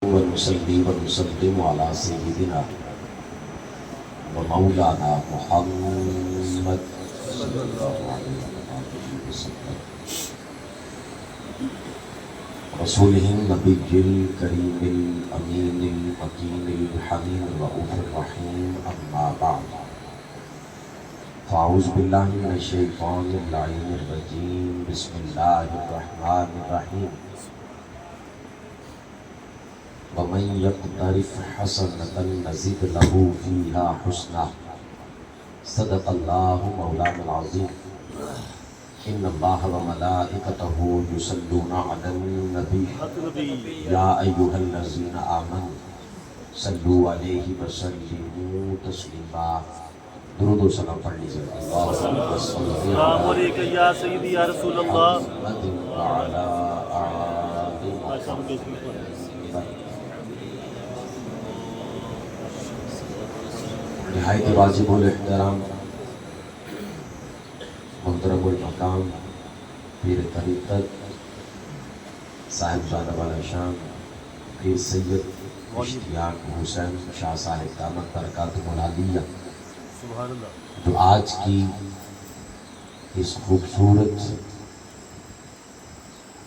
ونصلي ونسلم على سيدنا ومولانا محمد صلى الله عليه وسلم رسوله النبي الكريم الأمين المكين الحليم الرؤوف الرحيم أما بعد فأعوذ بالله من الشيطان اللعين الرجيم بسم الله الرحمن الرحيم وَمَنْ يَقْتَرِفْ حَسَنَةً نَزِدْ لَهُ فِيهَا حُسْنًا صدق اللہ مولانا العظیم ان اللہ وملائکتہ یصلون علی النبی یا ایہا الذین آمنوا صلوا علیہ وسلموا تسلیما۔ درود و سلام پڑھ لیجیے۔ اللہم صلی علیکہ یا سیدی یا رسول اللہ محمد وعلی آل محمد۔ نہایت واجب الاحترام محترم المقام پیر طریقت صاحبزادہ والا شان پیر سید اشتیاق حسین شاہ صاحب دامت برکاتہ العالیہ جو آج کی اس خوبصورت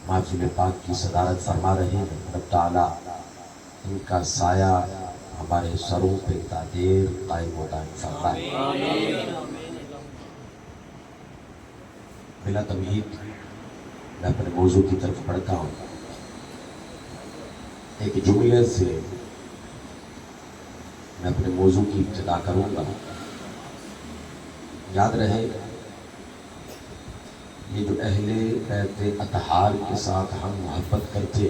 محفل پاک کی صدارت فرما رہے ہیں، رب تعالیٰ ان کا سایہ ہمارے سروں پہ تا دیر قائم و دائم فرمائے۔ بلا تمہید میں اپنے موضوع کی طرف بڑھتا ہوں۔ ایک جملے سے میں اپنے موضوع کی ابتدا کروں گا۔ یاد رہے یہ جو اہل بیت اطہار کے ساتھ ہم محبت کرتے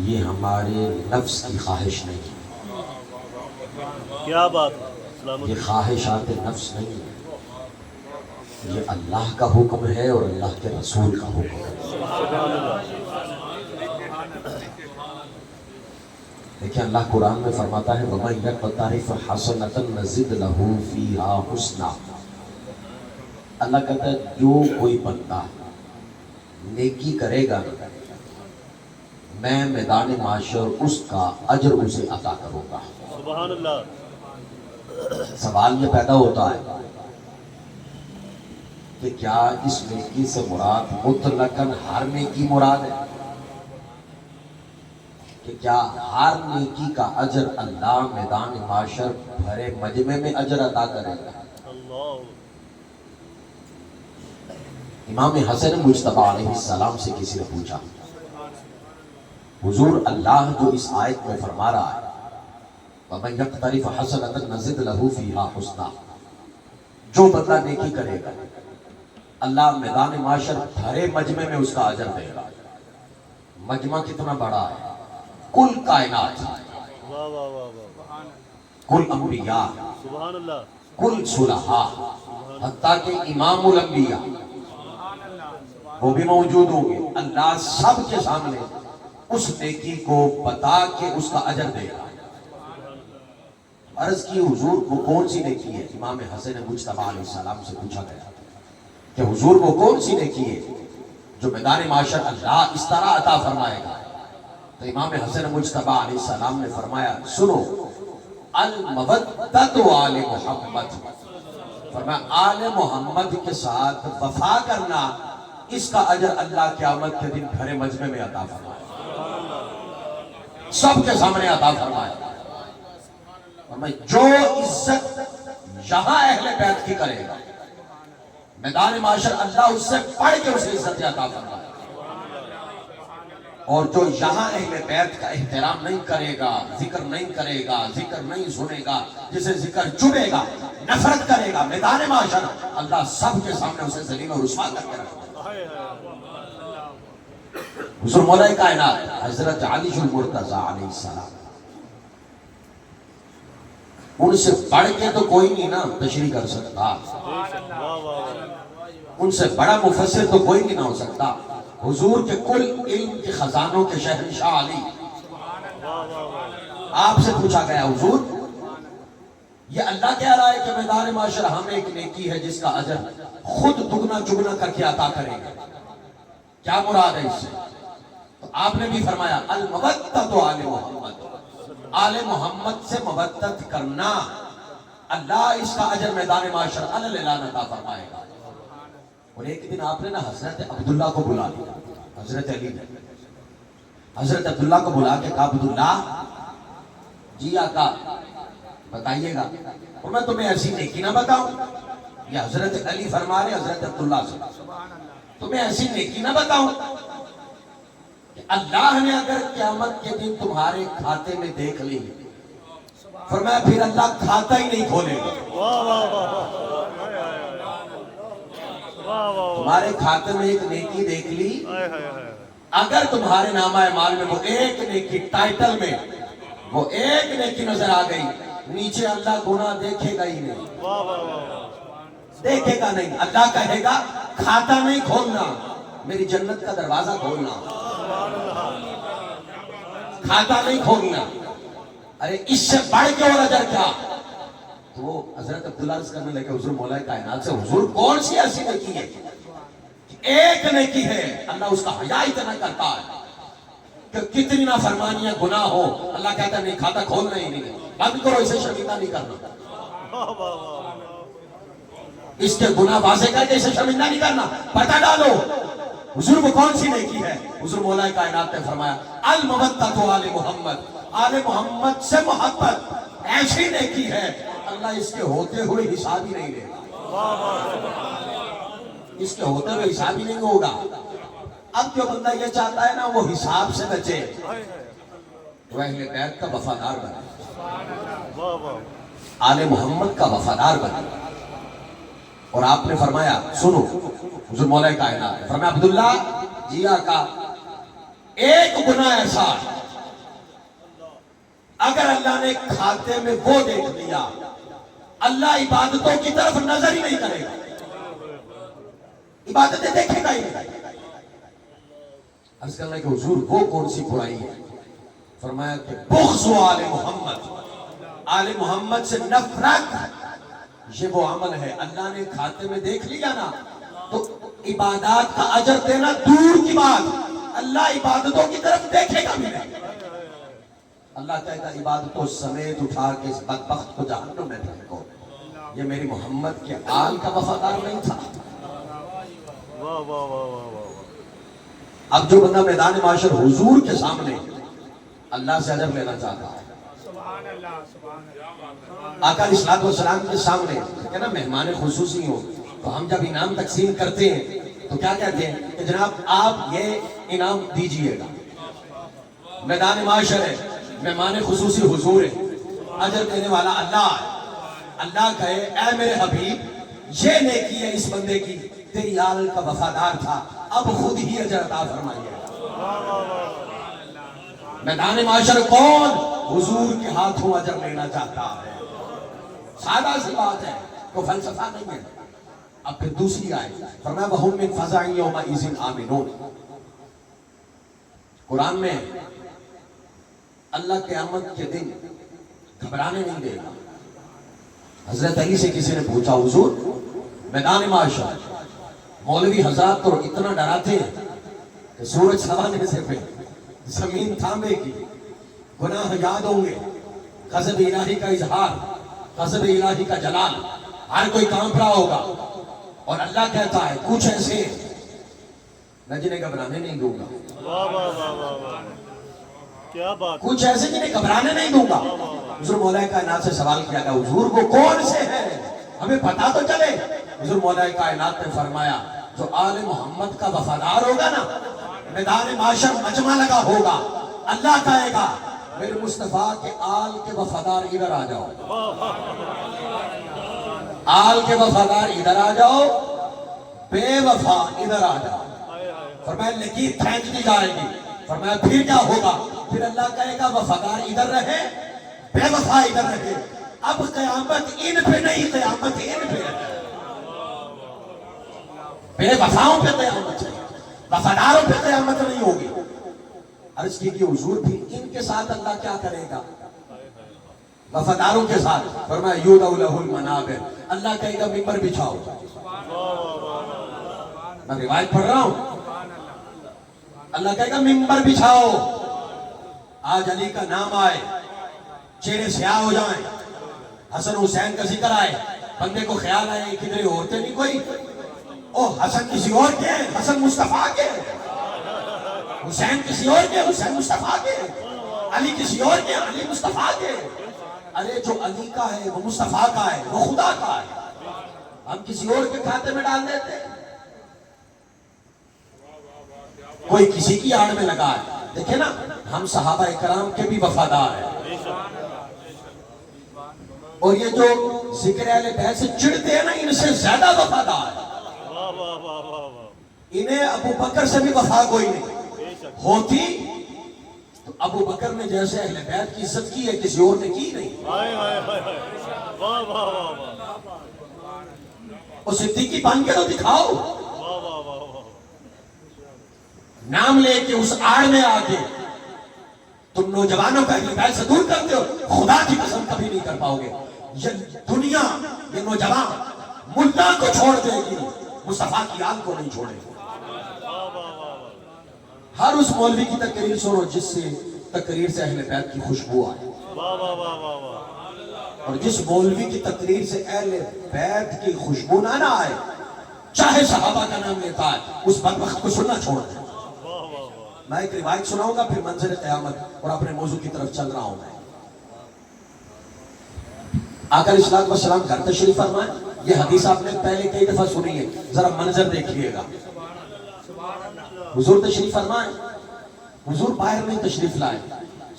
یہ ہمارے نفس کی خواہش نہیں ہے، کیا بات، یہ خواہشات نفس نہیں ہے، یہ اللہ کا حکم ہے اور اللہ کے رسول کا حکم ہے۔ دیکھیں اللہ قرآن میں فرماتا ہے وَمَنْ يَقْتَرِفْ حَسَنَةً نَزِدْ لَهُ فِيهَا حُسْنًا۔ اللہ کہتا ہے جو کوئی بندہ نیکی کرے گا میں میدان معاشر اس کا اجر اسے عطا کروں گا۔ سبحان اللہ۔ سوال یہ پیدا ہوتا ہے کہ کیا اس نیکی سے مراد مطلقاً ہر نیکی مراد ہے کہ کیا ہر نیکی کا اجر اللہ میدان معاشر بھرے مجمع میں اجر عطا کرے گا؟ امام حسن مجتبی علیہ السلام سے کسی نے پوچھا حضور اللہ جو اس آیت میں فرما رہا ہے وَمَنْ يَقْتَرِفْ حَسَنَةً نَزِدْ لَهُ فِيهَا حُسْنًا، جو بندہ نیکی کرے گا اللہ میدان معاشر بھرے مجمع میں اس کا اجر دے گا۔ مجمع کتنا بڑا ہے؟ کل کائنات، کل انبیاء، کل صلحاء، حتیٰ کہ امام الانبیاء وہ بھی موجود ہوں گے۔ اللہ سب کے سامنے اس نیکی کو بتا کے اس کا اجر دے گا۔ عرض کی حضور وہ کون سی نیکی ہے؟ امام حسن مجتبی علیہ السلام سے پوچھا گیا کہ حضور وہ کون سی نیکی ہے جو میدان معاشر اللہ اس طرح عطا فرمائے گا؟ تو امام حسن مجتبی علیہ السلام نے فرمایا سنو المودۃ آل محمد، فرمایا آل محمد کے ساتھ وفا کرنا اس کا اجر اللہ قیامت کے دن بھرے مجمع میں عطا فرمائے، سب کے سامنے عطا فرمائے۔ جو عزت یہاں اہل بیت کی کرے گا میدان معاشر اللہ اس سے پڑھ کے اسے عزت عطا فرمائے، اور جو یہاں اہل بیت کا احترام نہیں کرے گا، ذکر نہیں کرے گا، ذکر نہیں سنے گا، جسے ذکر چبے گا، نفرت کرے گا، میدان معاشر اللہ سب کے سامنے اسے ذلیل و رسوا کر کے رکھے گا۔ حضور مولا کائنات حضرت علی المرتضیٰ علیہ السلام ان سے بڑھ کے تو کوئی نہیں نا تشریح کر سکتا، ان سے بڑا مفسر تو کوئی نہیں نہ ہو سکتا۔ حضور کے کل علم کے خزانوں کے شہنشاہ علی، آپ سے پوچھا گیا حضور یہ اللہ کہہ رہا ہے کہ میدان معاشر ہم ایک نیکی ہے جس کا اجر خود دگنا چگنا کر کے عطا کریں گے، کیا مراد ہے اس سے؟ تو آپ نے بھی فرمایا المودۃ آل محمد، آل محمد سے مودت کرنا، اللہ اس کا اجر میدان معاشر اللہ عطا فرمائے گا۔ اور ایک دن آپ نے نا حضرت عبداللہ کو بلا لیا، حضرت علی نے حضرت عبداللہ کو بلا کے کہا عبداللہ جی آقا بتائیے گا، اور میں تمہیں ایسی نیکی نہ بتاؤں، یہ حضرت علی فرما رہے حضرت عبداللہ سے، تمہیں ایسی نیکی نہ بتاؤں کہ اللہ نے اگر قیامت کے دن تمہارے کھاتے میں دیکھ لی، فرمایا پھر اللہ کھاتا ہی نہیں کھولے گا۔ واہ واہ واہ واہ واہ، تمہارے کھاتے میں ایک نیکی دیکھ لی، ہائے ہائے ہائے، اگر تمہارے نامہ اعمال میں وہ ایک نیکی، ٹائٹل میں وہ ایک نیکی نظر آ گئی، نیچے اللہ گناہ دیکھے گا ہی نہیں، واہ واہ واہ، دیکھے گا نہیں۔ اللہ کہے گا کھاتا نہیں کھولنا، میری جنت کا دروازہ کھولنا، کھاتا نہیں کھولنا۔ ارے اس سے بڑھ کے اور اجر کیا؟ تو وہ حضرت عبداللہ عرض کرنے لگے حضور مولا کائنات سے، حضور کون سی ایسی نیکی ہے؟ ایک نیکی ہے، اللہ اس کا حیا اتنا کرتا ہے کہ کتنی نافرمانیاں گناہ ہو، اللہ کہتا ہے نہیں کھاتا کھولنا ہی نہیں، بند کرو، اسے شرمندہ نہیں کرنا، واہ واہ واہ، اس کے گناہ واضح کر کے اسے شرمندہ نہیں کرنا، پتہ ڈالو حضور وہ کون سی نیکی ہے۔ حضور مولا کائنات نے فرمایا المودۃ آل محمد، آل محمد سے محبت ایسی نیکی ہے اللہ اس کے ہوتے ہوئے حساب ہی نہیں لے گا، اس کے ہوتے ہوئے حساب ہی نہیں ہوگا۔ اب جو بندہ یہ چاہتا ہے نا وہ حساب سے بچے، وہ اہل بیت کا وفادار بنے، واہ واہ، آل محمد کا وفادار بنے۔ اور آپ نے فرمایا سنو، حضور مولا کائنات نے فرمایا عبداللہ جی آقا ایک گناہ ایسا ہے اگر اللہ نے کھاتے میں وہ دیکھ لیا، اللہ عبادتوں کی طرف نظر ہی نہیں کرے گا، عبادتیں دیکھے گا ہی نہیں۔ عرض کرنا کہ حضور وہ کون سی برائی ہے؟ فرمایا کہ بغض آل محمد، آل محمد سے نفرت، یہ وہ عمل ہے اللہ نے کھاتے میں دیکھ لیا نا تو عبادات کا اجر دینا دور کی بات، اللہ عبادتوں کی طرف دیکھے گا بھی نہیں۔ اللہ کہتا ہے عبادتوں سمیت اٹھا کے اس بدبخت کو جہنم میں پھینکو، یہ میری محمد کے آل کا وفادار نہیں تھا۔ واہ واہ واہ واہ واہ، اب جو بندہ میدان معاشر حضور کے سامنے اللہ سے اجر لینا چاہتا ہے، آقا علیہ الصلوۃ والسلام کے سامنے کہ نا مہمان خصوصی ہو تو ہم جب انعام تقسیم کرتے ہیں تو کیا کہتے ہیں کہ جناب آپ یہ انعام دیجئے گا، میدان معاشر ہے، مہمان خصوصی حضور ہے، اجر دینے والا اللہ ہے، اللہ کہے اے میرے حبیب یہ نیکی ہے اس بندے کی، تیری آل کا وفادار تھا، اب خود ہی اجر عطا فرمائیے۔ میدان معاشر کون؟ حضور کے ہاتھوں اجر لینا چاہتا ہے، سادہ سی بات ہے، کوئی فلسفہ نہیں ہے۔ اب پھر دوسری آئے فرمایا وَهُمْ مِنْ فَزَعٍ يَوْمَئِذٍ آمِنُونَ، قرآن میں اللہ قیامت کے دن گھبرانے نہیں دے گا۔ حضرت علی سے کسی نے پوچھا حضور میدان معاشر مولوی حضرات تو اتنا ڈراتے ہیں کہ سورج سوانے سے پہ زمین تھامے گی، گناہ یاد ہوں گے، غضب الہی کا اظہار، غضب الہی کا جلال، ہر کوئی کانپ رہا ہوگا، اور اللہ کہتا ہے کچھ ایسے میں جنہیں گھبرانے نہیں دوں گا، واہ واہ واہ واہ واہ، کیا بات، کچھ ایسے جنہیں گھبرانے نہیں دوں گا۔ حضور مولا کائنات سے سوال کیا گیا حضور وہ کون سے ہیں ہمیں پتا تو چلے۔ حضور مولا کائنات نے فرمایا جو آل محمد کا وفادار ہوگا نا، میدان معاشر مجمع لگا ہوگا، اللہ کہے گا میرے مصطفیٰ کے آل کے وفادار ادھر آ جاؤ، آل کے وفادار ادھر آ جاؤ، بے وفا ادھر آ جاؤ۔ فرمایا لکیر پھینک دی جائے گی، فرمایا پھر کیا ہوگا؟ پھر اللہ کہے گا وفادار ادھر رہے، بے وفا ادھر رہے۔ اب قیامت ان پہ نہیں، قیامت ان پہ ہے، بے وفاؤں پہ قیامت ہے، وفاداروں پہ قیامت نہیں ہوگی۔ عرض کی کہ حضور بھی ان کے ساتھ اللہ کیا کرے گا؟ وفاداروں کے ساتھ فرمایا یودع لہ المنابر، اللہ کہے گا ممبر بچھاؤ۔ میں روایت پڑھ رہا ہوں، اللہ کہے گا ممبر بچھاؤ، آج علی کا نام آئے، چہرے سیاہ ہو جائیں، حسن حسین کا ذکر آئے، بندے کو خیال آئے کدھر عورتیں نہیں کوئی، او حسن کسی اور کے ہیں، حسن مصطفیٰ کے، حسین کسی اور کے، حسین مصطفیٰ کے، علی کسی اور کے، علی مصطفیٰ کے۔ ارے جو علی کا ہے وہ مصطفیٰ کا ہے، وہ خدا کا ہے، ہم کسی اور کے کھاتے میں ڈال دیتے ہیں۔ کوئی کسی کی آڑ میں لگا ہے، دیکھیں نا ہم صحابہ کرام کے بھی وفادار ہیں، اور یہ جو ذکر اہل بیت سے چڑھتے ہیں نا ان سے زیادہ وفادار ہیں۔ انہیں ابو بکر سے بھی وفا کوئی نہیں ہوتی تو ابو بکر نے جیسے اہل بیت کی عزت کی ہے کسی اور نے کی نہیں، اور صدیقی بن کے تو دکھاؤ، نام لے کے اس آڑ میں آ کے تم نوجوانوں کا اہل بیت سے دور کرتے ہو، خدا کی قسم کبھی نہیں کر پاؤ گے۔ یہ دنیا یہ نوجوان ملا کو چھوڑ دے گی، مصطفیٰ کی آل کو نہیں چھوڑے گی۔ ہر اس مولوی کی تقریر سنو جس سے تقریر سے اہل بیت کی خوشبو آئے، اور جس مولوی کی تقریر سے اہل بیت کی خوشبو نہ آئے چاہے صحابہ کا نام لیتا ہے اس بدبخت کو سننا چھوڑ دیں۔ میں ایک روایت سناؤں گا پھر منظر قیامت اور اپنے موضوع کی طرف چل رہا ہوں۔ میں آقا علیہ الصلوۃ والسلام گھر تشریف فرمائے، یہ حدیث آپ نے پہلے کئی دفعہ سنی ہے، ذرا منظر دیکھیے گا۔ حضور تشریف فرمائے، حضور باہر میں تشریف لائے،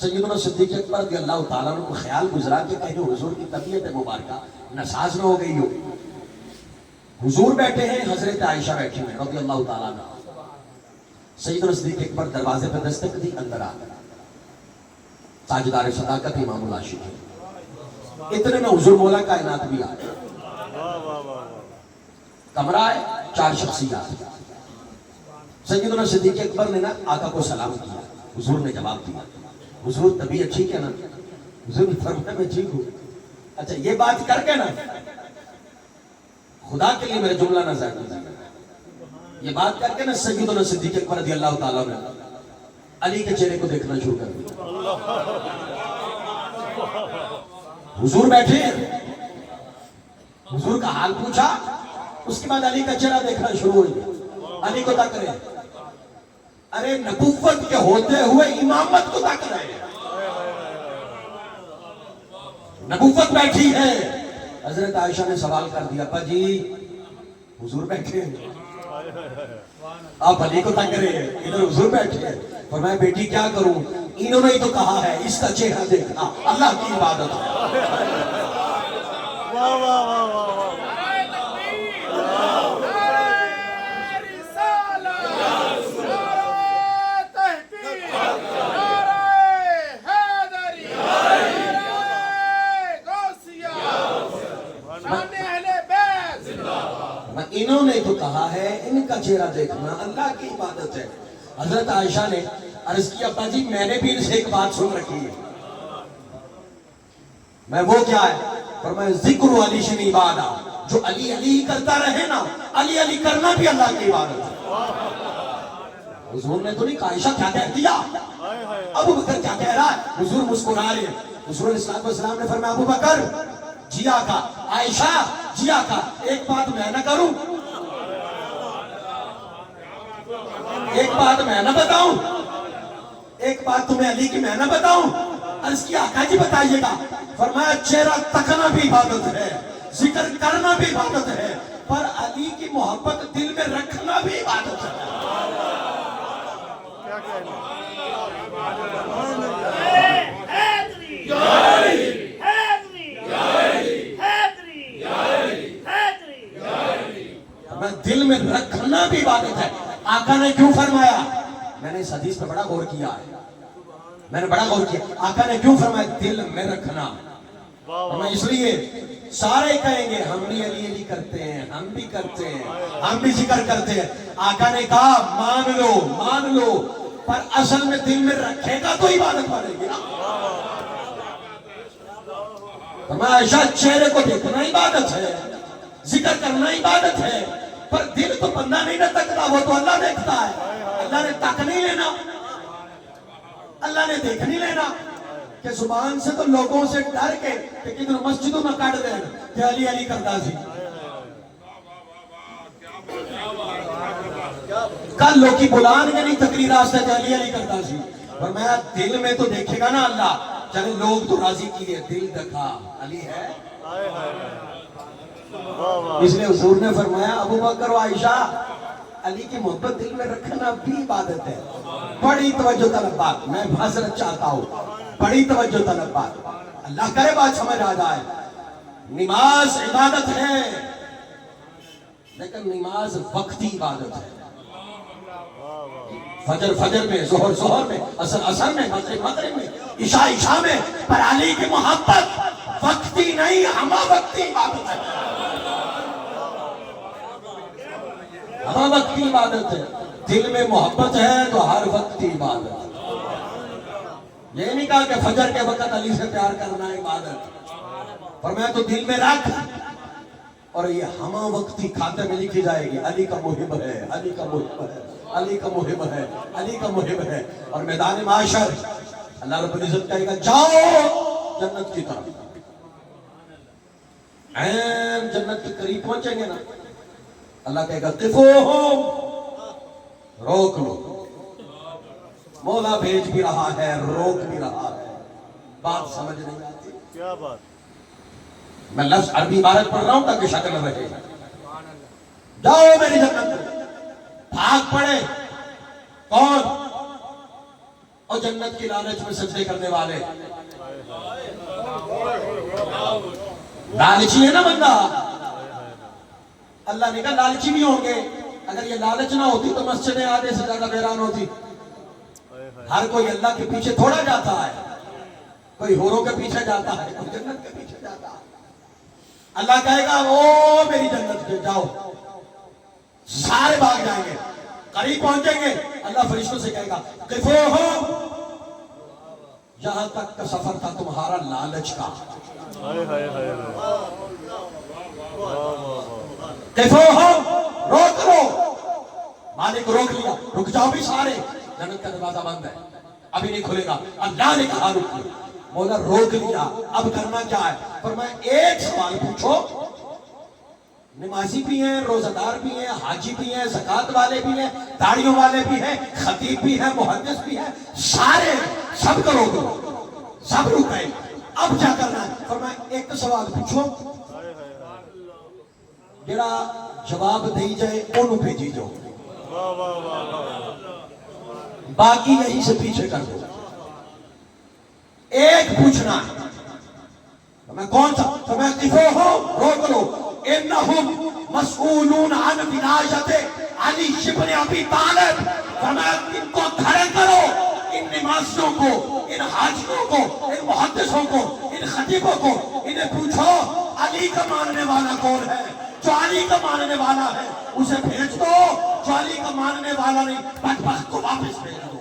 سیدنا صدیق اکبر رضی اللہ تعالیٰ عنہ کو خیال گزرا کہ کہیں حضور کی طبیعت مبارکہ نساز نہ ہو گئی ہو۔ حضور بیٹھے ہیں، حضرت عائشہ بیٹھی ہیں رضی اللہ تعالیٰ عنہ۔ سیدنا صدیق اکبر دروازے پہ دستک دی، اندر آ گئے، تاجدار صداقت امام العاشقین۔ اتنے میں حضور مولا کائنات بھی آئے، کمرہ ہے، 4 شخصیات۔ سیدنا صدیق اکبر نے نا آقا کو سلام کیا، حضور نے جواب دیا، حضور طبیعت ٹھیک ہے نا؟ حضور نے فرمایا میں ٹھیک ہوں۔ اچھا یہ بات کر کے نا خدا کے لیے میرے جملہ نہ ذکر کیجیے، یہ بات کر کے نا سیدنا صدیق اکبر رضی اللہ تعالیٰ نے علی کے چہرے کو دیکھنا شروع کر دیا۔ حضور بیٹھے ہیں، حضور کا حال پوچھا، اس کے بعد علی کا چہرہ دیکھنا شروع ہو گیا۔ علی کو تک رہے، ارے نبوت کے ہوتے ہوئے امامت کو تک رہے، نبوت بیٹھی ہے۔ حضرت عائشہ نے سوال کر دیا، ابا جی حضور بیٹھے ہیں، آپ علی کو تک رہے ہیں، ادھر حضور بیٹھے ہیں۔ فرمایا بیٹی کیا کروں، انہوں نے ہی تو کہا ہے اس کا چہرہ دیکھنا اللہ کی عبادت ہے۔ انہوں نے تو کہا ہے ان کا چہرہ دیکھنا اللہ کی عبادت ہے۔ حضرت عائشہ نے عرض کیا ابا جی میں نے بھی ان سے ایک بات سن رکھی ہے، میں وہ کیا ہے؟ فرمایا ذکر علی شن عبادہ، جو علی علی کرتا رہے نا، علی علی کرنا بھی اللہ کی عبادت ہے۔ حضور نے تو نہیں کہا عائشہ کیا کہہ دیا، ابو بکر کیا کہہ رہا ہے، حضور مسکرا رہے ہیں۔ حضور علیہ السلام نے فرمایا ابو بکر جی آقا، عائشہ جی آقا، ایک بات میں نہ کروں، ایک بات میں نہ بتاؤں، ایک بات تمہیں علی کی میں نہ بتاؤں؟ عرض کیا آقا جی بتائیے گا۔ فرمایا چہرہ تکنا بھی عبادت ہے، ذکر کرنا بھی عبادت ہے، پر علی کی محبت دل میں رکھنا بھی عبادت ہے۔ دل میں رکھنا بھی عبادت ہے۔ آقا نے کیوں فرمایا؟ میں نے اس حدیث پہ بڑا غور کیا ہے، میں نے بڑا غور کیا، آقا نے کیوں فرمایا دل میں رکھنا؟ میں اس لیے سارے کہیں گے ہم بھی علی علی کرتے ہیں، ہم بھی کرتے ہیں، ہم بھی ذکر کرتے ہیں۔ آقا نے کہا مان لو، پر اصل میں دل میں رکھے گا تو عبادت بنے گی نا۔ فرمایا عائشہ چہرے کو دیکھنا عبادت ہے، ذکر کرنا عبادت ہے، پر دل تو بندہ نہیں نہ تکتا، وہ تو اللہ دیکھتا ہے۔ اللہ نے تک نہیں لینا, اللہ نے دیکھ نہیں لینا کہ زبان سے تو لوگوں سے ڈر کے کہ کدھر مسجدوں میں کٹ دیں کہ علی علی کرتا سی. کل لوگ بلان کے نہیں تقریر آستے کہ علی علی کرتا سی, اور میں دل میں تو دیکھے گا نا اللہ, چلے لوگ تو راضی کیے, دل دکھا علی ہے. اس لیے حضور نے فرمایا ابو بکر و عائشہ علی کی محبت دل میں رکھنا بھی عبادت ہے. بڑی توجہ طلب بات, میں حضرت چاہتا ہوں بڑی توجہ طلب بات, اللہ کرے بات سمجھ آ جائے. نماز عبادت ہے لیکن نماز وقتی عبادت ہے. فجر فجر میں, ظہر ظہر میں, عصر عصر میں, مغرب مغرب میں, عشاء عشاء میں, پر علی کی محبت وقتی نہیں ہمہ وقتی عبادت ہے. ہمہ وقتی عبادت ہے. دل میں محبت ہے تو ہر وقتی عبادت ہے. یہ نہیں کہا کہ فجر کے وقت علی سے پیار کرنا عبادت, فرمایا تو دل میں رکھ, اور یہ ہمہ وقتی کھاتے میں لکھی جائے گی علی کا محب ہے, علی کا محب ہے, علی کا محب ہے, علی کا محب ہے. اور میدان معاشر اللہ رب العزت کہے گا جاؤ جنت کی طرف. این جنت کے قریب پہنچیں گے نا, اللہ کہے گا قفوہم, روک لو. مولا بھیج بھی رہا ہے, روک بھی رہا ہے. بات سمجھ نہیں آتی. کیا بات, میں لفظ عربی عبارت پڑھ رہا ہوں تاکہ شکل میں رہے. جاؤ میری جنت. بھاگ پڑے کون؟ اور جنت کی لالچ میں سجدے کرنے والے. لالچی ہے نا بندہ, اللہ نے کہا لالچی بھی ہوں گے. اگر یہ لالچ نہ ہوتی تو مسجدیں آدھے سے زیادہ ویران ہوتی. ہر کوئی اللہ کے پیچھے تھوڑا جاتا ہے, کوئی ہوروں کے پیچھے جاتا ہے, کوئی جنت کے پیچھے جاتا ہے. اللہ کہے گا او میری جنت کے جاؤ, سارے بھاگ جائیں گے, قریب پہنچیں گے. اللہ فرشتوں سے کہے گا قفوہم, یہاں تک کا سفر تھا تمہارا لالچ کا. قفوہم, روک لو. مالک روک لیا, رک جاؤ بھی سارے, جنت کا دروازہ بند ہے, ابھی نہیں کھلے گا. اللہ نے کہا رک لیا, مولا روک لیا, اب کرنا کیا ہے؟ فرمایا ایک سوال پوچھو. نمازی بھی ہیں, روزہ دار بھی ہیں, حاجی بھی ہیں, زکوٰۃ والے بھی ہیں, داڑھیوں والے بھی ہیں, خطیب بھی ہیں, محدث بھی ہیں, سارے سب کو روک لو, سب رک گئے. اب کیا کرنا ہے؟ فرمایا ایک سوال پوچھو, جڑا جواب دئی جائے انہوں بھیجی جاؤ, باقی یہیں سے پیچھے کر دو. ایک پوچھنا ہے. میں کون سا؟ فرمایا قفوہم, روک لو. انہم مسئولون عن ولایت علی ابن ابی طالب. فرمایا ان کو کھڑے کرو, ان نمازیوں کو, ان حاجیوں کو, ان محدثوں کو, ان خطیبوں کو, انہیں پوچھو علی کا ماننے والا کون ہے؟ جو علی کا ماننے والا ہے اسے بھیج دو, جو علی کا ماننے والا نہیں بدبخت کو واپس بھیج دو.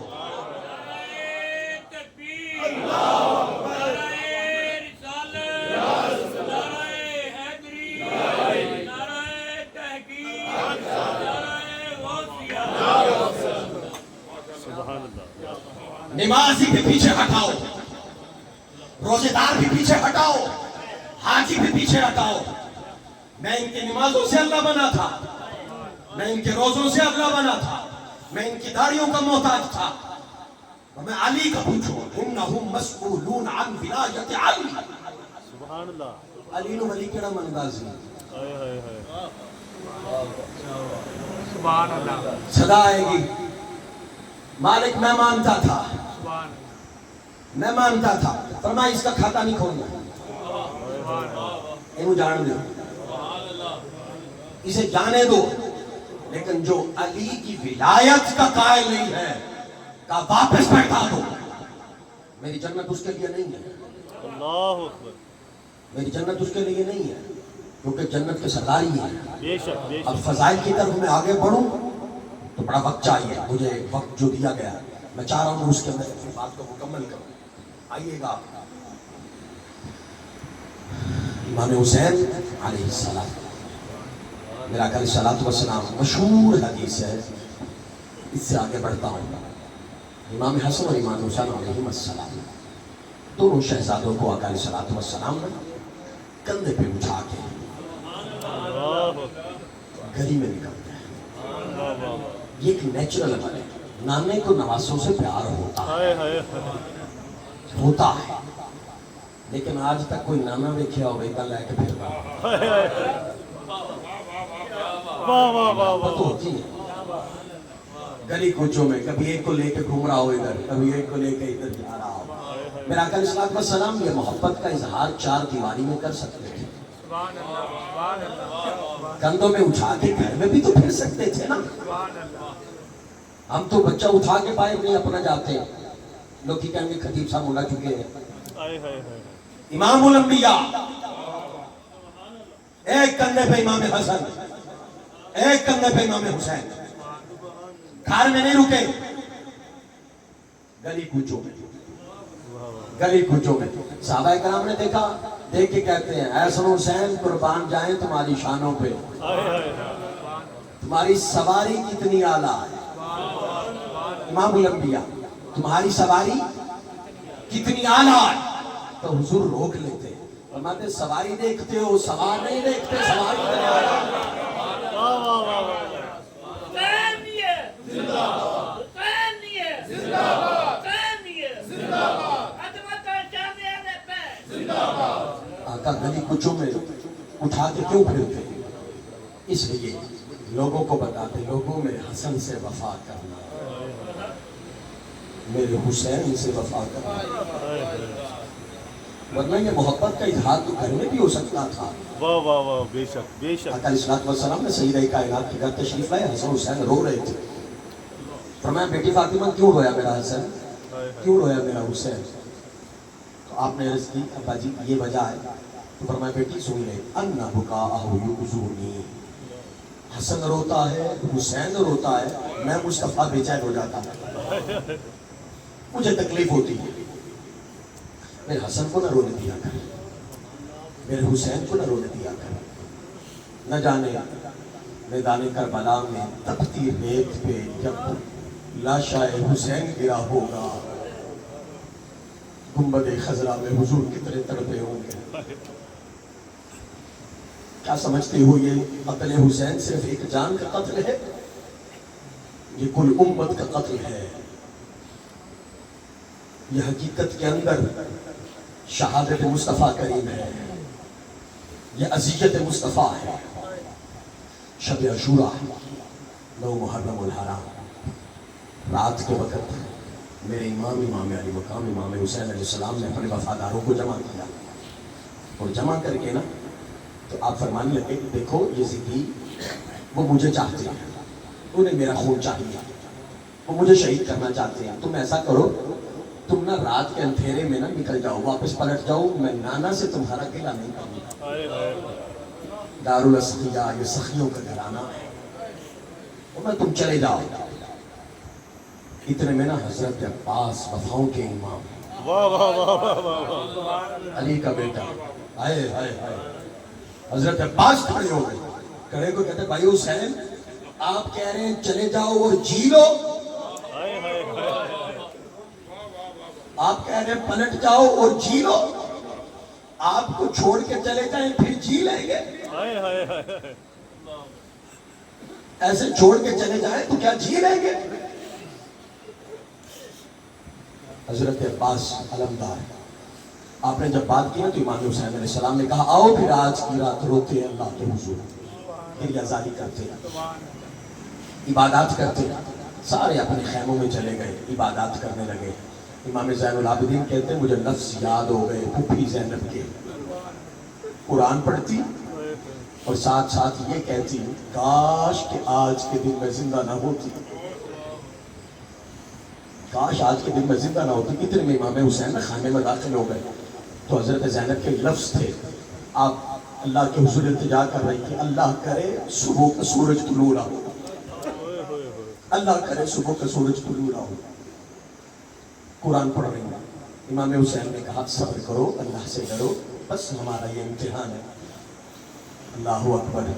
نمازی بھی پیچھے ہٹاؤ, روزے دار بھی پیچھے ہٹاؤ, حاجی بھی پیچھے ہٹاؤ. میں ان کی نمازوں سے اللہ بنا تھا, میں ان کے روزوں سے اللہ بنا تھا, میں ان کی داڑھیوں کا محتاج تھا. میں علی کا پوچھو, انہم مسئولون عن ولایت علی. سبحان اللہ. علی نو ولی کیڑا مندا سی؟ سبحان اللہ. صدا آئے گی. مالک میں مانتا تھا, میں مانتا تھا. فرمایا اس کا کھاتا نہیں کھولنا, انہوں جان دو, اسے جانے دو. لیکن جو علی کی ولایت کا قائل نہیں ہے کہا واپس بیٹھا دو. میری جنت اس کے لیے نہیں ہے, اللہ اکبر. میری جنت اس کے لیے نہیں ہے, کیونکہ جنت کے سردار ہی ہے. بے شک, بے اب شک. فضائل کی طرف میں آگے بڑھوں تو بڑا وقت چاہیے مجھے. وقت جو دیا گیا ہے میں چاہ رہا ہوں اس کے اندر اپنی بات کو مکمل کروں. آئیے گا امام حسین علیہ السلام, میرا علیہ السلام مشہور حدیث ہے اس سے آگے بڑھتا ہوں. امام حسن اور امام حسین علیہ السلام دونوں شہزادوں کو آقا علیہ السلام نے کندھے پہ اٹھا کے گلی میں نکلتے ہیں. یہ ایک نیچرل عمل ہے. نانے کو نواسوں سے پیار ہوتا ہے لیکن آج تک کوئی نانا دیکھا ہو گئی لے کے پھر ہوتی ہے. گلی کوچوں میں کبھی ایک کو لے کے گھوم رہا ہو ادھر, کبھی ایک کو لے کے ادھر جا رہا ہو. میرا آقا علیہ السلام یہ محبت کا اظہار چار دیواری میں کر سکتے تھے. کندھوں میں اٹھا کے گھر میں بھی تو پھر سکتے تھے نا. ہم تو بچہ اٹھا کے باہر نہیں اپنا جاتے, لوگ کی کہیں گے خطیب صاحب ہونا چکے ہیں. امام الانبیاء ایک کندھے پہ امام حسن, ایک کندھے پہ امام حسین, گھر میں نہیں رکے, گلی کوچوں میں, گلی کوچوں میں. صحابہ کرام نے دیکھا, دیکھ کے کہتے ہیں حسن حسین قربان جائیں تمہاری شانوں پہ, تمہاری سواری کتنی اعلیٰ ہے. امام الانبیاء تمہاری سواری کتنی اعلیٰ ہے. تو حضور روک لیتے, فرماتے سواری دیکھتے ہو, سوار نہیں دیکھتے, سواری کتنی اعلیٰ. آقا گلی کچوں میں اٹھا کے کیوں پھرتے؟ اس لیے لوگوں کو بتاتے, لوگوں میں حسن سے وفا کرنا, میرے حسین سے وفا کرنا, ورنہ یہ محبت کا اظہار تو گھر میں بھی ہو سکتا تھا. واہ واہ واہ, بے شک بے شک. آقا علیہ السلام نے سیدہ کائنات کے گھر تشریف لائے, حسن حسین رو رہے تھے. فرمایا بیٹی فاطمہ کیوں رویا میرا حسن, کیوں رویا میرا حسین؟ تو آپ نے عرض کی ابا جی یہ وجہ ہے. تو فرمایا بیٹی سن لے, انا بکاءہ یؤذونی, حسن روتا ہے, حسین روتا ہے, میں مصطفیٰ بے چین ہو جاتا ہے, مجھے تکلیف ہوتی ہے. میرے حسن کو نہ رونے دیا کر, میرے حسین کو نہ رونے دیا کر. نہ جانے میدان کربلا میں تپتی ریت پہ جب لاشا حسین گرا ہوگا, گنبد خضرا میں حضور کتنے تڑپے ہوں گے. کیا سمجھتے ہو یہ قتل حسین صرف ایک جان کا قتل ہے؟ یہ کل امت کا قتل ہے. یہ حقیقت کے اندر شہادت مصطفیٰ کریم ہے, یہ اذیت مصطفیٰ ہے. شب عاشوراء 9 محرم الحرام, رات کے وقت میرے امام علی مقام امام حسین علیہ السلام نے اپنے وفاداروں کو جمع کیا, اور جمع کر کے نا تو آپ فرمانے لگے دیکھو یزیدی وہ مجھے چاہتے ہیں, انہیں میرا خون چاہیے, وہ مجھے شہید کرنا چاہتے ہیں. تم ایسا کرو, تم نہ رات کے اندھیرے میں نہ نکل جاؤ, واپس پلٹ جاؤ, میں نانا سے تمہارا گلہ نہیں کروں گا. دارالاسقیاء یہ سخیوں کا گھرانہ ہے, اور میں تم چلے جاؤ. اتنے میں نا حضرت عباس وفاؤں کے امام, واہ واہ واہ واہ, علی کا بیٹا, آئے ہائے ہائے, حضرت عباس کھڑے ہو گئے. کھڑے کو کہتے بھائی حسین آپ کہہ رہے ہیں چلے جاؤ اور جی لو, آپ کہہ رہے ہیں پلٹ جاؤ اور جی لو, آپ کو چھوڑ کے چلے جائیں پھر جی لیں گے؟ ایسے چھوڑ کے چلے جائیں تو کیا جی لیں گے؟ حضرت عباس علمدار, آپ نے جب بات کی نا تو امام حسین علیہ السلام نے کہا آؤ پھر آج کی رات روتے ہیں اللہ کے حضور, پھر ازاری کرتے ہیں, عبادات کرتے ہیں. سارے اپنے خیموں میں چلے گئے, عبادات کرنے لگے. امام زین العابدین کہتے ہیں مجھے لفظ یاد ہو گئے پھوپھی زینب کے, قرآن پڑھتی اور ساتھ ساتھ یہ کہتی کاش کہ آج کے دن میں زندہ نہ ہوتی, کاش آج کے دن میں زندہ نہ ہوتی. اتنے میں امام حسین خانے میں داخل ہو گئے تو حضرت زینب کے لفظ تھے, آپ اللہ کے حضور التجا کر رہی تھی اللہ کرے صبح کا سورج طلوع نہ ہو, اللہ کرے صبح کا سورج طلوع نہ ہو. قرآن پڑھ رہی ہیں. امام حسین نے کہا صبر کرو, اللہ سے ڈرو, بس ہمارا یہ امتحان ہے. اللہ اکبر.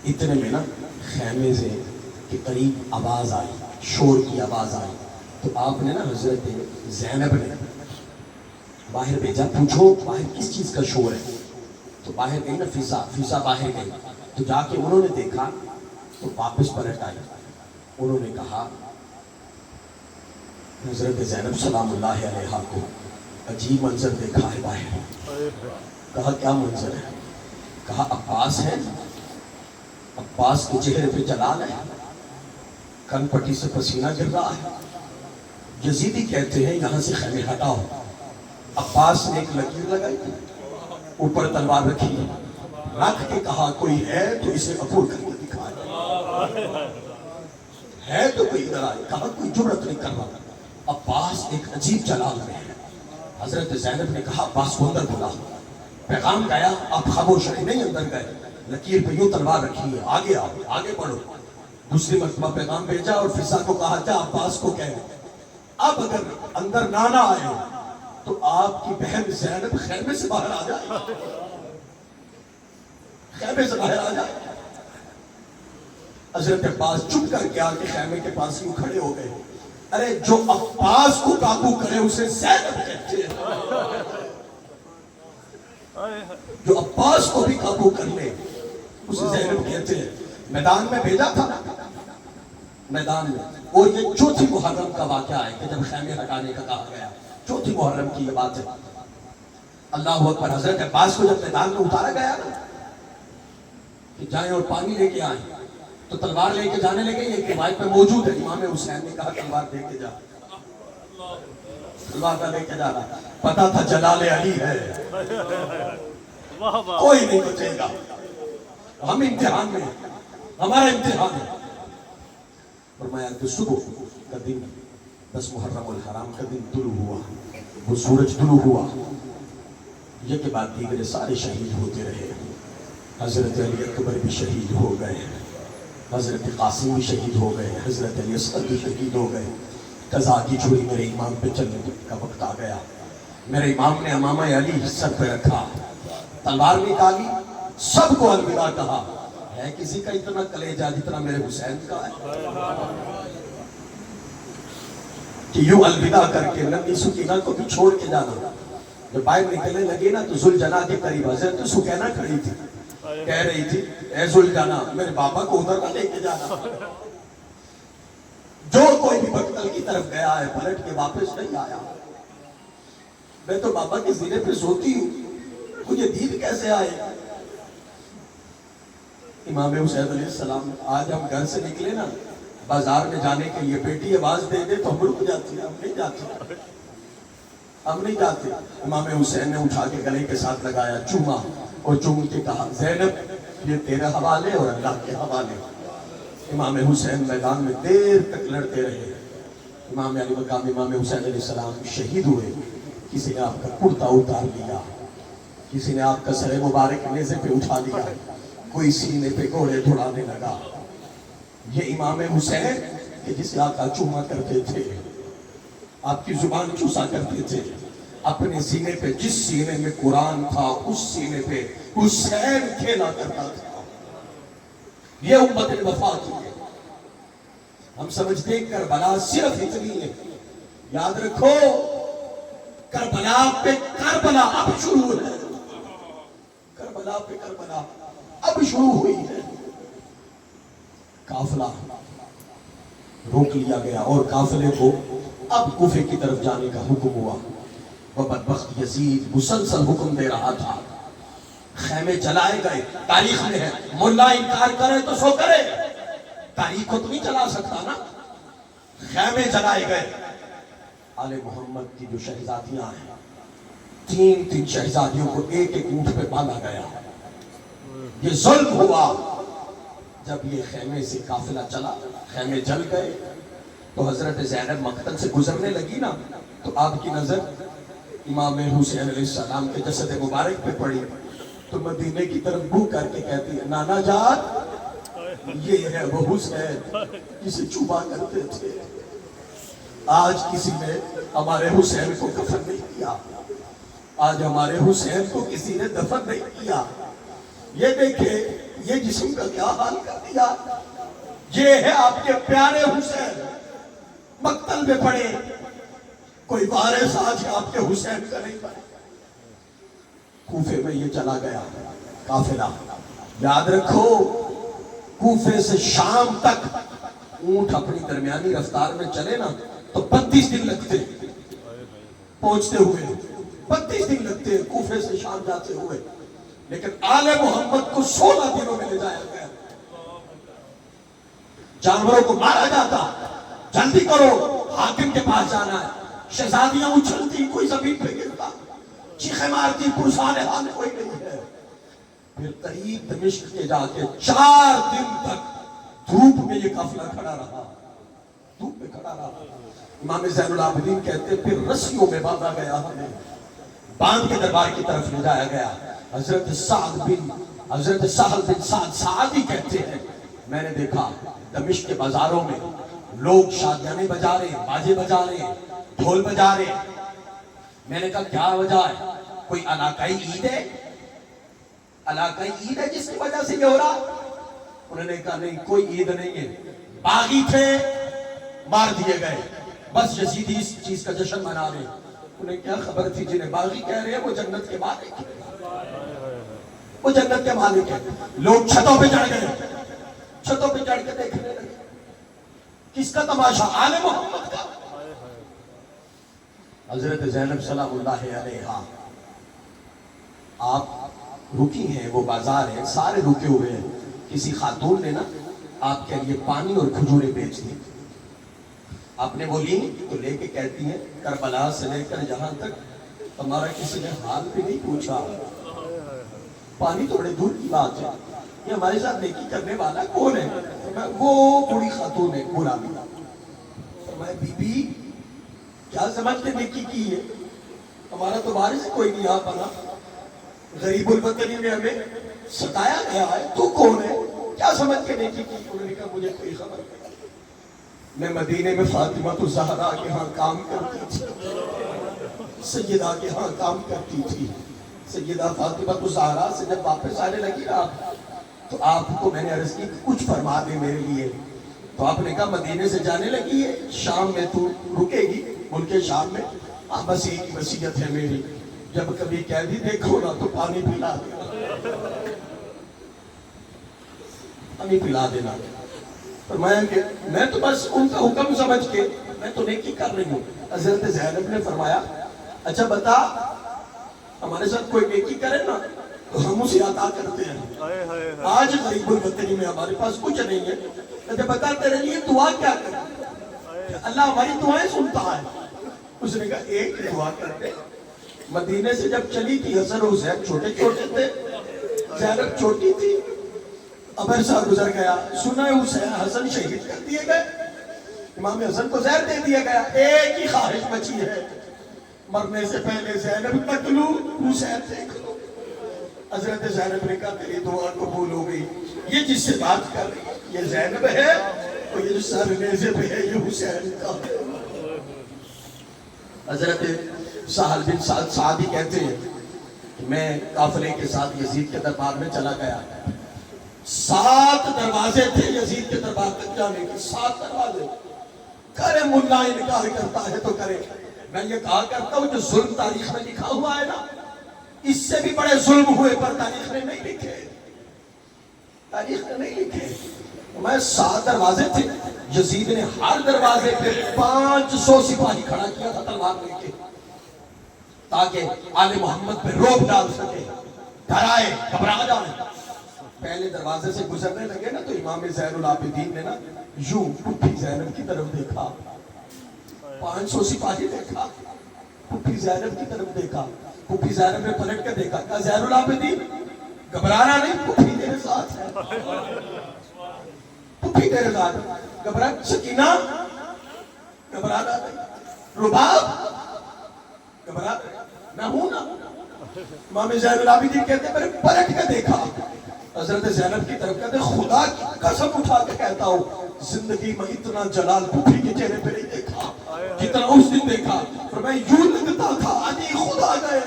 اتنے میں نا خیمے سے کہ قریب آواز آئی، شور کی آواز آئی، تو آپ نے نا حضرت زینب نے باہر بھیجا، پوچھو باہر کس چیز کا شور ہے؟ تو باہر گئی نا فضا باہر گئی، تو جا کے انہوں نے دیکھا تو واپس پلٹ آئی۔ انہوں نے کہا حضرت زینب سلام اللہ علیہا کو عجیب منظر دیکھا ہے باہر۔ کہا کیا منظر ہے؟ کہا عباس ہے، عباس کے چہرے پہ جلال ہے، کن پٹی سے پسینہ گر رہا ہے۔ یزیدی کہتے ہیں یہاں سے خیمے ہٹاؤ۔ عباس نے ایک لکیر لگائی، اوپر تلوار رکھی، رکھ کے کہا کوئی ہے تو اسے عبور کر کے دکھائے، ہے تو کوئی ادھر آئے۔ کہا کوئی جرأت نہیں کر رہا۔ عباس ایک عجیب جلال میں ہے۔ حضرت زینب نے کہا عباس کو اندر بلا، پیغام گیا، آپ خاموش رہے، نہیں اندر گئے، لکیر پہ یوں تلوار رکھی ہے، آگے آؤ، آگے بڑھو۔ دوسری مرتبہ پیغام بھیجا اور فضا کو کہا جا عباس کو کہہ اب اگر اندر نہ آئے تو آپ کی بہن زینب خیمے سے باہر آ جائے، خیمے سے باہر آ جائے۔ حضرت عباس چپ کر کے آ کے خیمے کے پاس یوں کھڑے ہو گئے۔ ارے جو عباس کو قابو کرے اسے زینب کہتے ہیں، جو عباس کو بھی قابو کر لے اسے زینب کہتے ہیں۔ میدان میں بھیجا تھا، میدان میں، اور یہ چوتھی محرم کا واقعہ ہے کہ جب خیمے ہٹانے کا کہا گیا، چوتھی محرم کی یہ بات ہے۔ اللہ اکبر۔ حضرت عباس کو جب میدان میں اتارا گیا نا کہ جائیں اور پانی لے کے آئیں، تو تلوار لے کے جانے لگے۔ یہ روایت میں موجود ہے، امام حسین نے کہا تلوار لے کے جا، تلوار کا لے کے جا رہا، پتا تھا جلال علی ہے، کوئی نہیں بچے گا، ہم امتحان میں، ہمارا امتحان ہے۔ فرمایا کہ صبح کا دن 10 محرم الحرام کا دن طلوع ہوا، وہ سورج طلوع ہوا، یہ کے بعد دیگر سارے شہید ہوتے رہے۔ حضرت علی اکبر بھی شہید ہو گئے، حضرت قاسم بھی شہید ہو گئے، حضرت علی اصغر بھی شہید ہو گئے۔ قضا کی چھری میرے امام پہ چلنے کا وقت آ گیا۔ میرے امام نے امامہ علی سر پہ رکھا، تلوار نکالی، سب کو الوداع کہا۔ ہے کسی کا اتنا کلیجہ جتنا میرے حسین کا ہے کہ یوں الوداع کر کے نبی سکینہ کو بھی چھوڑ کے جانا۔ جب باہر نکلنے لگے نا تو ذوالجناح کے قریب حضرت سکینہ کھڑی تھی، کہہ رہی تھی اے ذوالجناح میرے بابا کو ادھر نہ لے کے جانا۔ جو کوئی بھی مقتل کی طرف گیا ہے پلٹ کے واپس نہیں آیا۔ میں تو بابا کے سینے پہ سوتی ہوں، مجھے دید کیسے آئے؟ امام حسین علیہ السلام، آج ہم گھر سے نکلے نا بازار میں جانے کے لیے، بیٹی آواز دے دے تو ہم رک جاتی ہیں، ہم نہیں جاتے، ہم نہیں جاتے۔ امام حسین نے اٹھا کے گلے کے ساتھ لگایا، چوما اور چوم کے کہا زینب یہ تیرے حوالے اور اللہ کے حوالے۔ امام حسین میدان میں دیر تک لڑتے رہے۔ امام علی مقام امام حسین علیہ السلام شہید ہوئے۔ کسی نے آپ کا کرتا اتار لیا، کسی نے آپ کا سر مبارک نیزے پہ اٹھا لیا، کوئی سینے پہ گھوڑے دوڑانے لگا۔ یہ امام حسین کہ جسے آقا چوما کرتے تھے، آپ کی زبان چوسا کرتے تھے، اپنے سینے پہ جس سینے میں قرآن تھا اس سینے پہ حسین کھیلا کرتا تھا۔ یہ امت وفا کی ہے۔ ہم سمجھتے ہیں کربلا صرف اتنی ہے، یاد رکھو کربلا پہ کربلا اب شروع ہے، کربلا پہ کربلا اب شروع ہوئی ہے۔ قافلہ روک لیا گیا اور قافلے کو اب کوفے کی طرف جانے کا حکم ہوا۔ وہ بدبخت یزید مسلسل حکم دے رہا تھا، خیمے جلائے گئے۔ تاریخ میں ہے، ملا انکار کرے تو سو کرے، تاریخ کو تو نہیں چلا سکتا نا۔ خیمے جلائے گئے۔ آل محمد کی جو شہزادیاں ہیں، 3 شہزادیوں کو ایک اونٹ پہ باندھا گیا۔ یہ ظلم ہوا۔ جب یہ خیمے سے قافلہ چلا، خیمے جل گئے، تو حضرت زینب مقتل سے گزرنے لگی نا، تو آپ کی نظر امام حسین علیہ السلام کے جسد مبارک پہ پڑی، تو مدینے کی طرف بو کر کے کہتی ہے نانا جان یہ ہے وہ حسین جسے چوبا کرتے تھے۔ آج کسی نے ہمارے حسین کو کفن نہیں کیا، آج ہمارے حسین کو کسی نے دفن نہیں کیا۔ یہ دیکھیں یہ جسم کا کیا حال کر دیا۔ یہ ہے آپ کے پیارے حسین، مقتل میں پڑے، کوئی وارث آج آپ کے حسین کا نہیں پڑے۔ کوفے میں یہ چلا گیا قافلہ، یاد رکھو کوفے سے شام تک اونٹ اپنی درمیانی رفتار میں چلے نا تو 32 دن لگتے پہنچتے ہوئے، 32 دن لگتے کوفے سے شام جاتے ہوئے، لیکن آل محمد کو 16 دنوں میں لے جایا گیا۔ جانوروں کو مارا جاتا، جلدی کرو حاکم کے پاس جانا ہے، شہزادیاں اچھلتی، کوئی زمین پہ گرتا، چیخیں مارتی، پرسان حال کوئی نہیں ہے۔ پھر قریب دمشق کے جا کے 4 دن تک دھوپ میں یہ قافلہ کھڑا رہا، دھوپ میں کھڑا رہا۔ امام زین العابدین کہتے پھر رسیوں میں باندھا گیا، ہمیں باندھ کے دربار کی طرف لے جایا گیا۔ حضرت سہل بن سعد سعدی کہتے ہیں میں نے دیکھا دمشق کے بازاروں میں لوگ شادیانے بجا رہے ہیں، باجے بجا رہے ہیں، ڈھول بجا رہے ہیں۔ میں نے کہا کیا وجہ ہے؟ کوئی علاقائی عید ہے؟ علاقائی عید ہے جس کی وجہ سے یہ ہو رہا؟ انہوں نے کہا نہیں، کوئی عید نہیں ہے، باغی تھے مار دیے گئے، بس یزیدی اس چیز کا جشن منا رہے ہیں۔ انہیں کیا خبر تھی جنہیں باغی کہہ رہے ہیں وہ جنت کے مالک ہیں، وہ جنت کے مالک ہیں۔ لوگ چھتوں پہ چڑھ گئے، چھتوں پہ چڑھ کے دیکھنے لگے، کس کا تماشا؟ آل محمد کا۔ حضرت زینب سلام اللہ علیہا آپ رکی ہیں، وہ بازار ہے، سارے رکے ہوئے ہیں، کسی خاتون نے نا آپ کے لیے پانی اور کھجوریں بیچ دی، آپ نے وہ لی تو لے کے کہتی ہیں کربلا سے لے کر یہاں تک ہمارا کسی نے حال بھی نہیں پوچھا، پانی تھوڑے دور کی بات ہے، یہ ہمارے ساتھ نیکی کرنے والا کون ہے؟ وہ بڑی خاتون ہے، برا بھی۔ فرمایا بی بی کیا سمجھ کے نیکی کی ہے؟ ہمارا تو بارے سے کوئی نہیں آ پانا، غریب الوطنی میں ہمیں ستایا گیا ہے، تو کون ہے؟ کیا سمجھ کے نیکی کی؟ انہوں نے کہا مجھے کوئی خبر نہیں، میں مدینے میں فاطمہ الزہرا کے ہاں کام کرتی تھی، سیدہ کے ہاں کام کرتی تھی۔ سیدہ فاطمہ الزہرا سے جب واپس آنے لگی نا تو آپ کو میں نے عرض کی کچھ فرما دے میرے لیے، تو آپ نے کہا مدینے سے جانے لگی ہے، شام میں تو رکے گی، ملک شام میں، بس ایک وصیت ہے میری، جب کبھی قیدی دیکھو نا تو پانی پلا دینا، پانی پلا دینا۔ فرمایا کہ میں تو بس ان کا حکم سمجھ کے میں تو نیکی کر رہی ہوں۔ حضرت زینب نے فرمایا اچھا بتا ہمارے ساتھ کوئی نیکی کرے نا تو ہم اسے عطا کرتے ہیں، آج غریب الوطنی میں ہمارے پاس کچھ نہیں ہے، کہتے بتا تیرے لیے دعا کیا کرے؟ اللہ ہماری دعائیں سنتا ہے۔ اس نے کہا ایک دعا کرتے۔ مدینے سے جب چلی تھی حسن و حسین چھوٹے چھوٹے تھے، زینب چھوٹی تھی، اب عرصہ گزر گیا، سنا حسین حسن شہید کر دیے گئے، امام حسن کو زہر دے دیا گیا، ایک ہی خواہش بچی ہے مرنے سے پہلے زینب تک لوں حسین دیکھ لوں۔ حضرت زینب نے کہا تیری دعا قبول ہو گئی، یہ جس سے بات کر رہی ہے یہ زینب ہے، اور یہ جو سر نیزے پہ ہے یہ حسین کا۔ حضرت سہل بن سعد سعدی کہتے ہیں کہ میں قافلے کے ساتھ یزید کے دربار میں چلا گیا، 7 دروازے تھے یزید کے دربار تک جانے کے، 7 دروازے۔ کرے ملا انکار کرتا ہے تو کرے، میں یہ کہا کرتا ہوں جو ظلم تاریخ میں لکھا ہوا ہے نا اس سے بھی بڑے ظلم ہوئے پر تاریخ نے نہیں لکھے، تاریخ نے نہیں لکھے۔ میں 7 دروازے تھے، یزید نے ہر دروازے پہ 500 سپاہی کھڑا کیا تھا تلوار لے کے، تاکہ آل محمد پہ روب ڈال سکے، ڈرائے، گھبرا جائے۔ پہلے دروازے سے گزرنے لگے نا تو امام زین العابدین نے نا یوں پھپھی زینب کی طرف دیکھا، 500 سپاہی دیکھا، پھپھی زینب کی طرف دیکھا، پھپھی زینب نے پلٹ کے دیکھا، کہا زین العابدین گھبرانا نہیں، پھپھی تیرے ساتھ ہے، پھپھی تیرے ساتھ ہے، گھبرا سکینہ گھبرانا نہیں، رباب گھبرا میں ہوں نا۔ امام زین العابدین کہتے ہیں میں نے پلٹ کے دیکھا، حضرت زینب کی طرف کہتے خدا کی قسم اٹھا کے کہتا ہوں زندگی میں اتنا جلال پھپھی کے چہرے پہ نہیں دیکھا جتنا اس دن دیکھا، اور میں یوں لگتا تھا آجی خدا گئے۔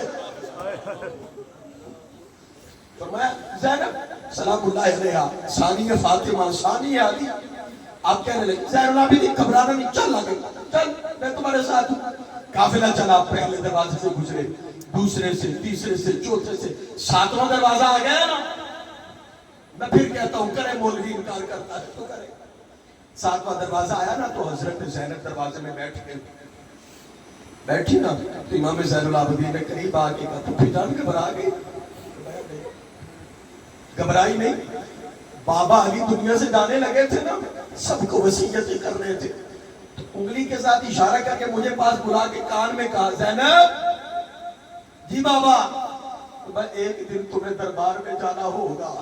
فرمایا زینب سلام اللہ علیہ ثانی فاطمہ ثانی علی آپ کہنے لگے زین العابدین گھبرانا نہیں، چل لگے چل میں تمہارے ساتھ ہوں۔ قافلہ چلا، پہلے دروازے سے گزرے، دوسرے سے، تیسرے سے، چوتھے سے، ساتواں دروازہ آ گیا نا، میں پھر کہتا ہوں کرے مولوی انکار کرتا ہے تو کرے۔ ساتواں دروازہ آیا نا تو حضرت زینب دروازے میں بیٹھی نا، تو امام زین العابدین نے قریب آ کے کہا پھپھی جان گھبرا گئی؟ گھبرائی نہیں، بابا علی دنیا سے جانے لگے تھے نا، سب کو وصیتیں کر رہے تھے، تو انگلی کے ساتھ اشارہ کر کے مجھے پاس بلا کے کان میں کہا زینب جی بابا میں ایک دن تمہیں دربار میں جانا ہوگا،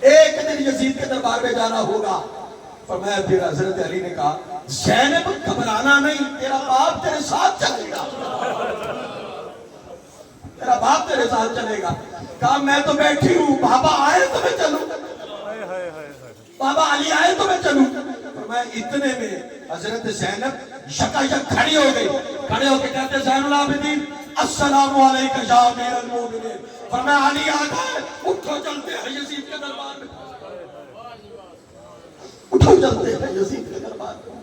ایک دن یزید کے دربار میں جانا ہوگا۔ فرمایا پھر حضرت علی نے کہا زینب گھبرانا نہیں، تیرا باپ تیرے ساتھ چلے گا، تیرا باپ تیرے ساتھ چلے گا۔ کہا میں تو بیٹھی ہوں، بابا آئے تو میں چلوں، بابا علی آئے تو میں چلوں۔ فرمایا اتنے میں حضرت زینب یکایک کھڑی ہو گئی، کھڑے ہو کے کہتے زین العابدین السلام علیکم یا امیر المومنین۔ فرمایا علی آ گئے، اٹھو چلتے ہیں یزید کے دربار میں، اٹھو چلتے ہیں یزید کے دربار میں۔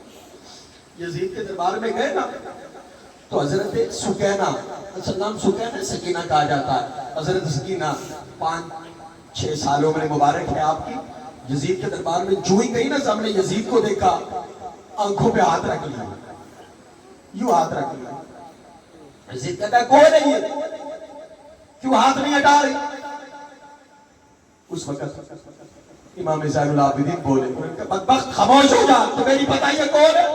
یزید کے دربار میں گئے نا تو حضرت سکینہ، اصل نام سکینہ سکینہ کہا جاتا ہے، حضرت سکینہ 5-6 سال عمر مبارک ہے آپ کی، یزید کے دربار میں جو ہی گئی نا سامنے یزید کو دیکھا، آنکھوں پہ ہاتھ رکھ لیا، یوں ہاتھ رکھ لیا۔ یزید کہتا ہے کون ہے یہ، کیوں ہاتھ نہیں ہٹا رہی؟ اس وقت امام زین العابدین بولے، بدبخت خاموش ہو جا، تمہیں نہیں پتا یہ کون ہے؟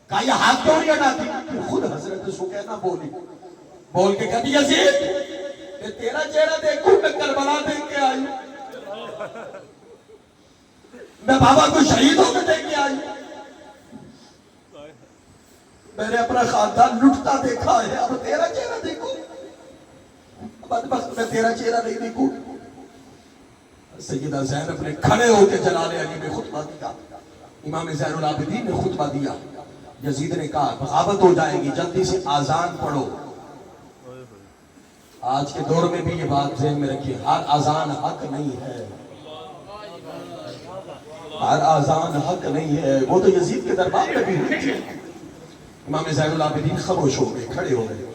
کہا یہ ہاتھ کیوں نہیں ہٹاتی؟ خود حضرت سکینہ بولی، بول کے کہتی یزید میں تیرا چہرہ دیکھوں، میں کربلا دیکھ کے آئی ہوں، میں بابا کو شہید ہو کے دیکھ کے آئی ہوں، میں نے اپنا خاندان لٹتا دیکھا ہے، اب تیرا چہرہ دیکھوں؟ بدبخت میں تیرا چہرہ نہیں دیکھوں۔ سیدہ زینب نے کھڑے ہو کے جلال علی میں خطبہ دیا، امام زین العابدین نے خطبہ دیا۔ یزید نے کہا بغاوت ہو جائے گی، جلدی سے آذان پڑھو۔ آج کے دور میں بھی یہ بات ذہن میں رکھیے، ہر آذان حق نہیں ہے، ہر آذان حق نہیں ہے، وہ تو یزید کے دربار میں بھی ہوئی تھی۔ امام زین العابدین خاموش ہو گئے، کھڑے ہو گئے۔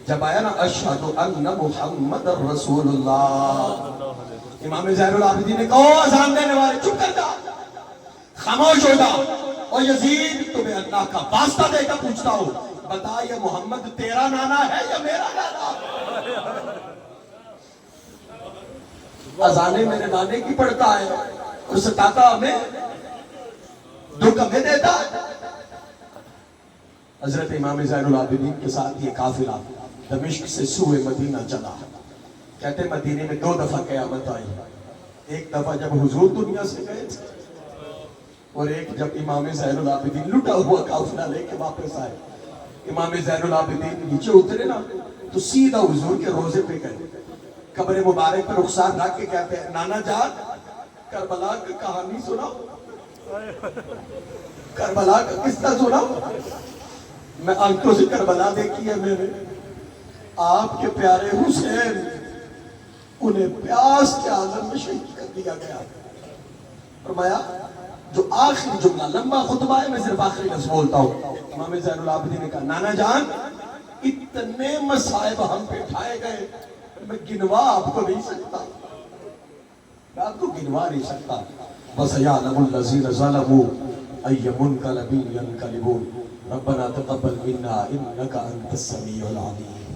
جب آیا نا اشہد ان محمد رسول اللہ، امام زین العابدین نے کہا اذان دینے والے چپ کر جا، خاموش ہو جا، اور یزید تمہیں اللہ کا واسطہ دے کر پوچھتا ہوں، بتا یہ محمد تیرا نانا ہے یا میرا نانا؟ اذانیں میرے نانے کی پڑھتا ہے اور ستاتا ہمیں، دکھ ہمیں دیتا ہے۔ حضرت امام زین العابدین کے ساتھ یہ قافلہ دمشق سے سوئے مدینہ چلا۔ کہتے مدینے میں 2 دفعہ قیامت آئی، ایک دفعہ جب حضور دنیا سے گئے تھے، اور ایک جب امام زین العابدین لٹا ہوا قافلہ لے کے واپس آئے۔ امام زین العابدین نیچے اترے نا تو سیدھا حضور کے روزے پہ گئے، قبر مبارک پر رخسار رکھ کے کہتے ہیں نانا جان کربلا کی کہانی سنا، کربلا کا قصہ سنا، میں آنکھوں سے کربلا دیکھی ہے میرے، آپ کے پیارے حسین انہیں پیاس کے عالم میں شہید کر دیا گیا۔ فرمایا جو آخری جملہ، لمبا خطبہ ہے میں صرف آخری لفظ بولتا ہوں، امام زین العابدین نے کہا نانا جان اتنے مصائب ہم پہ اٹھائے گئے، میں گنوا آپ کو نہیں سکتا، میں آپ کو گنوا نہیں سکتا۔ وَسَيَعْلَمُ الَّذِينَ ظَلَمُوا أَيَّ مُنْقَلَبٍ يَنْقَلِبُونَ رَبَّنَا تَقَبَّلْ مِنَّا إِنَّكَ أَنْتَ السَّمِيعُ الْعَلِيمُ۔